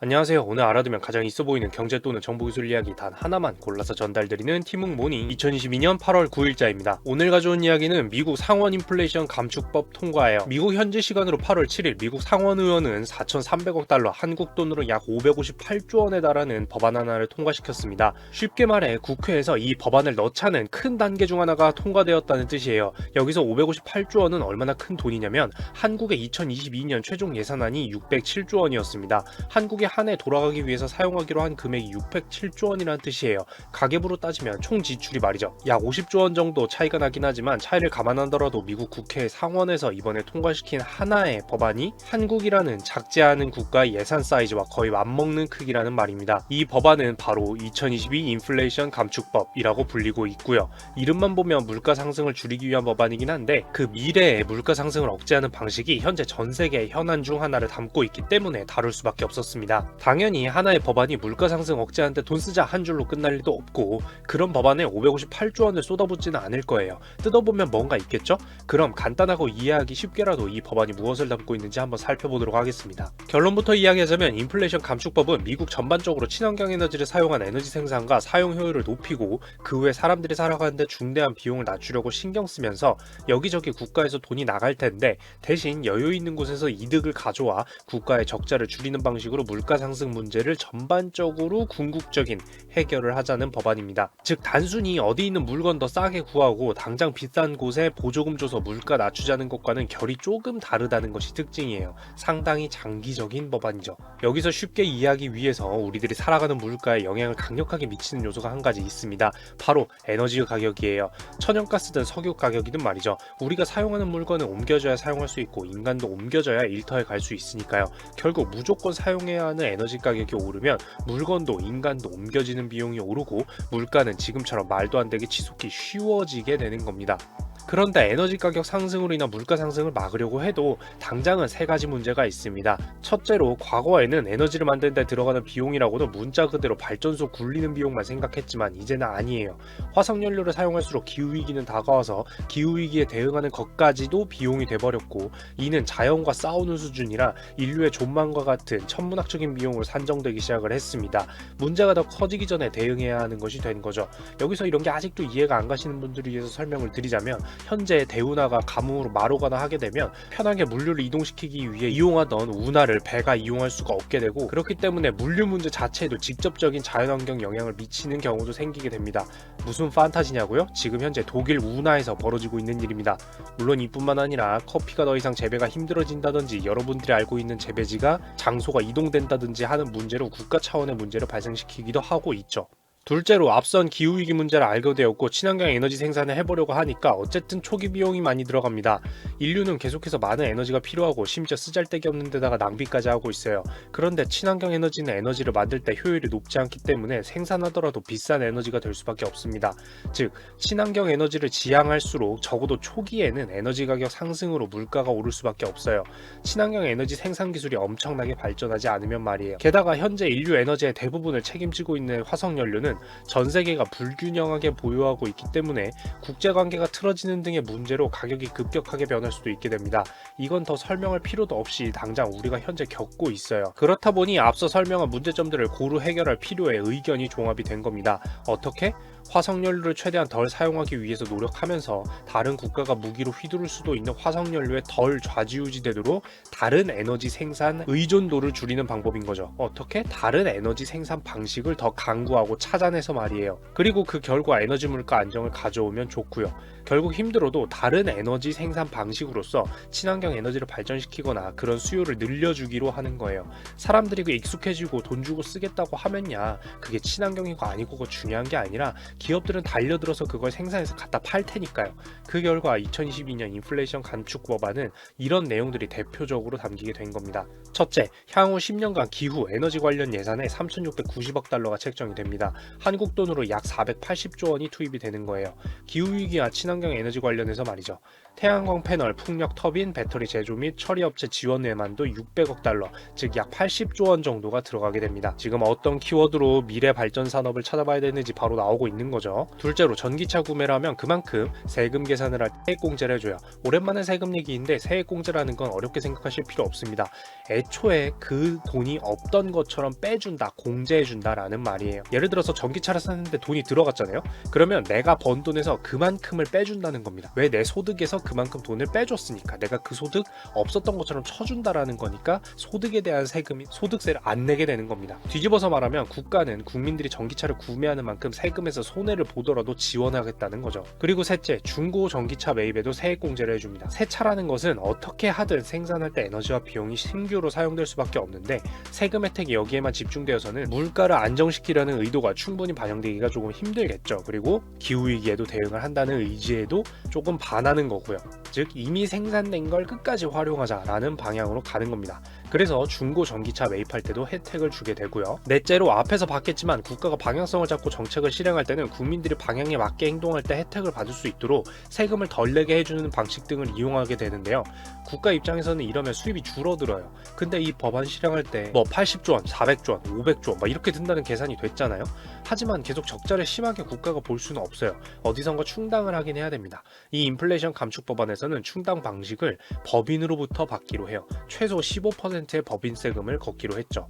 안녕하세요. 오늘 알아두면 가장 있어 보이는 경제 또는 정보기술 이야기 단 하나만 골라서 전달드리는 티묵 모닝 2022년 8월 9일자입니다. 오늘 가져온 이야기는 미국 상원 인플레이션 감축법 통과예요. 미국 현지 시간으로 8월 7일 미국 상원 의원은 4,300억 달러 한국 돈으로 약 558조 원에 달하는 법안 하나를 통과시켰습니다. 쉽게 말해 국회에서 이 법안을 넣자는 큰 단계 중 하나가 통과되었다는 뜻이에요. 여기서 558조 원은 얼마나 큰 돈이냐면 한국의 2022년 최종 예산안이 607조 원이었습니다. 한국의 한 해 돌아가기 위해서 사용하기로 한 금액이 607조 원이라는 뜻이에요. 가계부로 따지면 총 지출이 말이죠. 약 50조 원 정도 차이가 나긴 하지만 차이를 감안하더라도 미국 국회 상원에서 이번에 통과시킨 하나의 법안이 한국이라는 작지 않은 국가의 예산 사이즈와 거의 맞먹는 크기라는 말입니다. 이 법안은 바로 2022 인플레이션 감축법이라고 불리고 있고요. 이름만 보면 물가 상승을 줄이기 위한 법안이긴 한데 그 미래의 물가 상승을 억제하는 방식이 현재 전 세계의 현안 중 하나를 담고 있기 때문에 다룰 수밖에 없었습니다. 당연히 하나의 법안이 물가 상승 억제하는데 돈 쓰자 한 줄로 끝날 리도 없고 그런 법안에 558조 원을 쏟아붓지는 않을 거예요. 뜯어보면 뭔가 있겠죠? 그럼 간단하고 이해하기 쉽게라도 이 법안이 무엇을 담고 있는지 한번 살펴보도록 하겠습니다. 결론부터 이야기하자면 인플레이션 감축법은 미국 전반적으로 친환경 에너지를 사용한 에너지 생산과 사용 효율을 높이고 그 후에 사람들이 살아가는데 중대한 비용을 낮추려고 신경 쓰면서 여기저기 국가에서 돈이 나갈 텐데 대신 여유 있는 곳에서 이득을 가져와 국가의 적자를 줄이는 방식으로 물가 상승 문제를 전반적으로 궁극적인 해결을 하자는 법안입니다. 즉 단순히 어디 있는 물건 더 싸게 구하고 당장 비싼 곳에 보조금 줘서 물가 낮추자는 것과는 결이 조금 다르다는 것이 특징이에요. 상당히 장기적인 법안이죠. 여기서 쉽게 이해하기 위해서 우리들이 살아가는 물가에 영향을 강력하게 미치는 요소가 한 가지 있습니다. 바로 에너지 가격이에요. 천연가스든 석유 가격이든 말이죠. 우리가 사용하는 물건은 옮겨져야 사용할 수 있고 인간도 옮겨져야 일터에 갈 수 있으니까요. 결국 무조건 사용해야 하는 에너지 가격이 오르면 물건도 인간도 옮겨지는 비용이 오르고 물가는 지금처럼 말도 안 되게 지속이 쉬워지게 되는 겁니다. 그런데 에너지 가격 상승으로 인한 물가 상승을 막으려고 해도 당장은 세 가지 문제가 있습니다. 첫째로 과거에는 에너지를 만드는 데 들어가는 비용이라고는 문자 그대로 발전소 굴리는 비용만 생각했지만 이제는 아니에요. 화석연료를 사용할수록 기후위기는 다가와서 기후위기에 대응하는 것까지도 비용이 돼버렸고 이는 자연과 싸우는 수준이라 인류의 존망과 같은 천문학적인 비용으로 산정되기 시작을 했습니다. 문제가 더 커지기 전에 대응해야 하는 것이 된 거죠. 여기서 이런 게 아직도 이해가 안 가시는 분들을 위해서 설명을 드리자면 현재 대운하가 가뭄으로 마르거나 하게 되면 편하게 물류를 이동시키기 위해 이용하던 운하를 배가 이용할 수가 없게 되고 그렇기 때문에 물류 문제 자체에도 직접적인 자연환경 영향을 미치는 경우도 생기게 됩니다. 무슨 판타지냐고요? 지금 현재 독일 운하에서 벌어지고 있는 일입니다. 물론 이뿐만 아니라 커피가 더 이상 재배가 힘들어진다든지 여러분들이 알고 있는 재배지가 장소가 이동된다든지 하는 문제로 국가 차원의 문제를 발생시키기도 하고 있죠. 둘째로 앞선 기후위기 문제를 알게 되었고 친환경 에너지 생산을 해보려고 하니까 어쨌든 초기 비용이 많이 들어갑니다. 인류는 계속해서 많은 에너지가 필요하고 심지어 쓰잘데기 없는 데다가 낭비까지 하고 있어요. 그런데 친환경 에너지는 에너지를 만들 때 효율이 높지 않기 때문에 생산하더라도 비싼 에너지가 될 수밖에 없습니다. 즉 친환경 에너지를 지향할수록 적어도 초기에는 에너지 가격 상승으로 물가가 오를 수밖에 없어요. 친환경 에너지 생산 기술이 엄청나게 발전하지 않으면 말이에요. 게다가 현재 인류 에너지의 대부분을 책임지고 있는 화석연료는 전 세계가 불균형하게 보유하고 있기 때문에 국제관계가 틀어지는 등의 문제로 가격이 급격하게 변할 수도 있게 됩니다. 이건 더 설명할 필요도 없이 당장 우리가 현재 겪고 있어요. 그렇다 보니 앞서 설명한 문제점들을 고루 해결할 필요에 의견이 종합이 된 겁니다. 어떻게? 화석연료를 최대한 덜 사용하기 위해서 노력하면서 다른 국가가 무기로 휘두를 수도 있는 화석연료에 덜 좌지우지되도록 다른 에너지 생산 의존도를 줄이는 방법인 거죠. 어떻게? 다른 에너지 생산 방식을 더 강구하고 찾아내서 말이에요. 그리고 그 결과 에너지 물가 안정을 가져오면 좋고요. 결국 힘들어도 다른 에너지 생산 방식으로서 친환경 에너지를 발전시키거나 그런 수요를 늘려주기로 하는 거예요. 사람들이 그 익숙해지고 돈 주고 쓰겠다고 하면야 그게 친환경이고 아니고가 중요한 게 아니라 기업들은 달려들어서 그걸 생산해서 갖다 팔 테니까요. 그 결과 2022년 인플레이션 감축 법안은 이런 내용들이 대표적으로 담기게 된 겁니다. 첫째, 향후 10년간 기후 에너지 관련 예산에 3,690억 달러가 책정이 됩니다. 한국 돈으로 약 480조 원이 투입이 되는 거예요. 기후위기와 친환경 에너지 관련해서 말이죠. 태양광 패널, 풍력 터빈, 배터리 제조 및 처리업체 지원 외만도 600억 달러, 즉 약 80조 원 정도가 들어가게 됩니다. 지금 어떤 키워드로 미래 발전 산업을 찾아봐야 되는지 바로 나오고 있는 거죠. 둘째로 전기차 구매를 하면 그만큼 세금 계산을 할 때 세액공제를 해줘요. 오랜만에 세금 얘기인데 세액공제라는 건 어렵게 생각하실 필요 없습니다. 애초에 그 돈이 없던 것처럼 빼준다, 공제해준다 라는 말이에요. 예를 들어서 전기차를 샀는데 돈이 들어갔잖아요. 그러면 내가 번 돈에서 그만큼을 빼준다는 겁니다. 왜? 내 소득에서 그만큼 돈을 빼줬으니까. 내가 그 소득 없었던 것처럼 쳐준다라는 거니까 소득에 대한 세금이 소득세를 안 내게 되는 겁니다. 뒤집어서 말하면 국가는 국민들이 전기차를 구매하는 만큼 세금에서 손해를 보더라도 지원하겠다는 거죠. 그리고 셋째, 중고 전기차 매입에도 세액공제를 해줍니다. 새 차라는 것은 어떻게 하든 생산할 때 에너지와 비용이 신규로 사용될 수밖에 없는데 세금 혜택이 여기에만 집중되어서는 물가를 안정시키려는 의도가 충분히 반영되기가 조금 힘들겠죠. 그리고 기후위기에도 대응을 한다는 의지에도 조금 반하는 거고요. 즉 이미 생산된 걸 끝까지 활용하자라는 방향으로 가는 겁니다. 그래서 중고 전기차 매입할 때도 혜택을 주게 되고요. 넷째로 앞에서 봤겠지만 국가가 방향성을 잡고 정책을 실행할 때는 국민들이 방향에 맞게 행동할 때 혜택을 받을 수 있도록 세금을 덜 내게 해주는 방식 등을 이용하게 되는데요. 국가 입장에서는 이러면 수입이 줄어들어요. 근데 이 법안 실행할 때 뭐 80조 원, 400조 원, 500조 원 막 이렇게 든다는 계산이 됐잖아요. 하지만 계속 적자를 심하게 국가가 볼 수는 없어요. 어디선가 충당을 하긴 해야 됩니다. 이 인플레이션 감축 법안에서는 충당 방식을 법인으로부터 받기로 해요. 최소 15%의 법인 세금을 걷기로 했죠.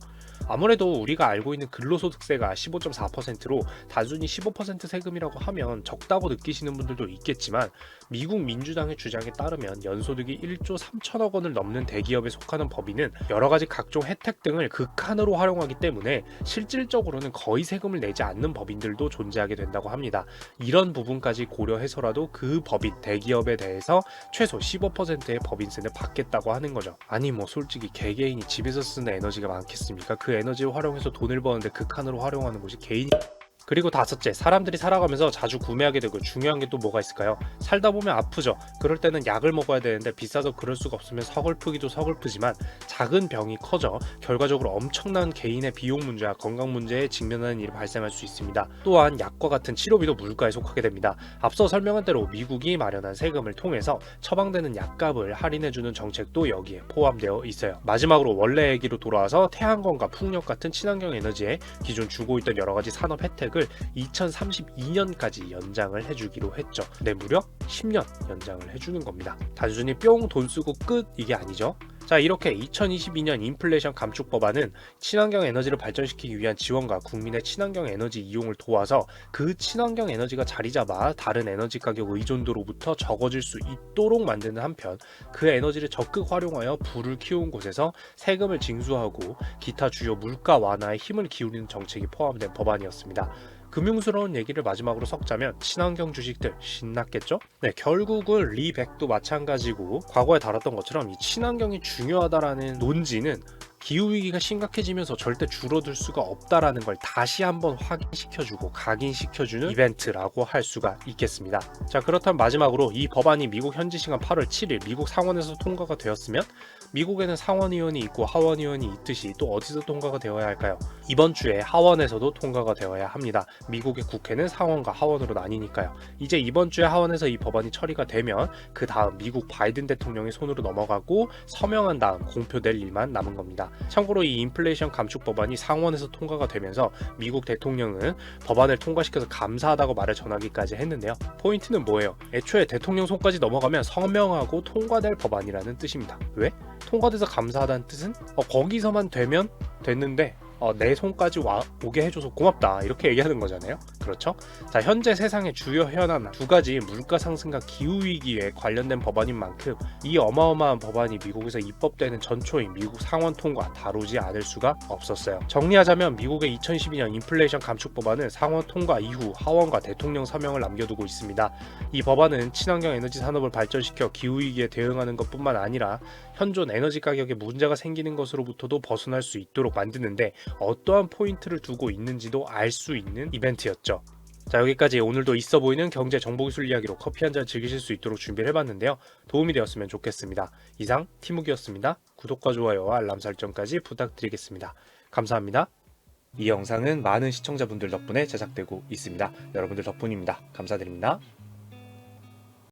아무래도 우리가 알고 있는 근로소득세가 15.4%로 단순히 15% 세금이라고 하면 적다고 느끼시는 분들도 있겠지만 미국 민주당의 주장에 따르면 연소득이 1조 3천억 원을 넘는 대기업에 속하는 법인은 여러가지 각종 혜택 등을 극한으로 활용하기 때문에 실질적으로는 거의 세금을 내지 않는 법인들도 존재하게 된다고 합니다. 이런 부분까지 고려해서라도 그 법인, 대기업에 대해서 최소 15%의 법인세를 받겠다고 하는 거죠. 아니 뭐 솔직히 개개인이 집에서 쓰는 에너지가 많겠습니까? 그 에너지를 활용해서 돈을 버는데 극한으로 활용하는 곳이 개인이. 그리고 다섯째, 사람들이 살아가면서 자주 구매하게 되고 중요한 게 또 뭐가 있을까요? 살다 보면 아프죠. 그럴 때는 약을 먹어야 되는데 비싸서 그럴 수가 없으면 서글프기도 서글프지만 작은 병이 커져 결과적으로 엄청난 개인의 비용 문제와 건강 문제에 직면하는 일이 발생할 수 있습니다. 또한 약과 같은 치료비도 물가에 속하게 됩니다. 앞서 설명한 대로 미국이 마련한 세금을 통해서 처방되는 약값을 할인해주는 정책도 여기에 포함되어 있어요. 마지막으로 원래 얘기로 돌아와서 태양광과 풍력 같은 친환경 에너지에 기존 주고 있던 여러가지 산업 혜택을 2032년까지 연장을 해주기로 했죠. 네, 무려 10년 연장을 해주는 겁니다. 단순히 뿅 돈 쓰고 끝 이게 아니죠. 자, 이렇게 2022년 인플레이션 감축 법안은 친환경 에너지를 발전시키기 위한 지원과 국민의 친환경 에너지 이용을 도와서 그 친환경 에너지가 자리 잡아 다른 에너지 가격 의존도로부터 적어질 수 있도록 만드는 한편 그 에너지를 적극 활용하여 부를 키운 곳에서 세금을 징수하고 기타 주요 물가 완화에 힘을 기울이는 정책이 포함된 법안이었습니다. 금융스러운 얘기를 마지막으로 섞자면 친환경 주식들 신났겠죠? 네, 결국은 리백도 마찬가지고 과거에 다뤘던 것처럼 이 친환경이 중요하다라는 논지는 기후위기가 심각해지면서 절대 줄어들 수가 없다라는 걸 다시 한번 확인시켜주고 각인시켜주는 이벤트라고 할 수가 있겠습니다. 자, 그렇다면 마지막으로 이 법안이 미국 현지 시간 8월 7일 미국 상원에서 통과가 되었으면 미국에는 상원의원이 있고 하원의원이 있듯이 또 어디서 통과가 되어야 할까요? 이번 주에 하원에서도 통과가 되어야 합니다. 미국의 국회는 상원과 하원으로 나뉘니까요. 이제 이번 주에 하원에서 이 법안이 처리가 되면 그 다음 미국 바이든 대통령의 손으로 넘어가고 서명한 다음 공표될 일만 남은 겁니다. 참고로 이 인플레이션 감축 법안이 상원에서 통과가 되면서 미국 대통령은 법안을 통과시켜서 감사하다고 말을 전하기까지 했는데요. 포인트는 뭐예요? 애초에 대통령 손까지 넘어가면 서명하고 통과될 법안이라는 뜻입니다. 왜? 통과돼서 감사하다는 뜻은 거기서만 되면 됐는데 내 손까지 오게 해줘서 고맙다 이렇게 얘기하는 거잖아요. 그렇죠? 자, 현재 세상의 주요 현안 두 가지 물가 상승과 기후위기에 관련된 법안인 만큼 이 어마어마한 법안이 미국에서 입법되는 전초인 미국 상원 통과 다루지 않을 수가 없었어요. 정리하자면 미국의 2012년 인플레이션 감축 법안은 상원 통과 이후 하원과 대통령 서명을 남겨두고 있습니다. 이 법안은 친환경 에너지 산업을 발전시켜 기후위기에 대응하는 것뿐만 아니라 현존 에너지 가격에 문제가 생기는 것으로부터도 벗어날 수 있도록 만드는데 어떠한 포인트를 두고 있는지도 알 수 있는 이벤트였죠. 자, 여기까지 오늘도 있어 보이는 경제 정보기술 이야기로 커피 한잔 즐기실 수 있도록 준비를 해봤는데요. 도움이 되었으면 좋겠습니다. 이상 티묵이었습니다. 구독과 좋아요와 알람 설정까지 부탁드리겠습니다. 감사합니다. 이 영상은 많은 시청자분들 덕분에 제작되고 있습니다. 여러분들 덕분입니다. 감사드립니다.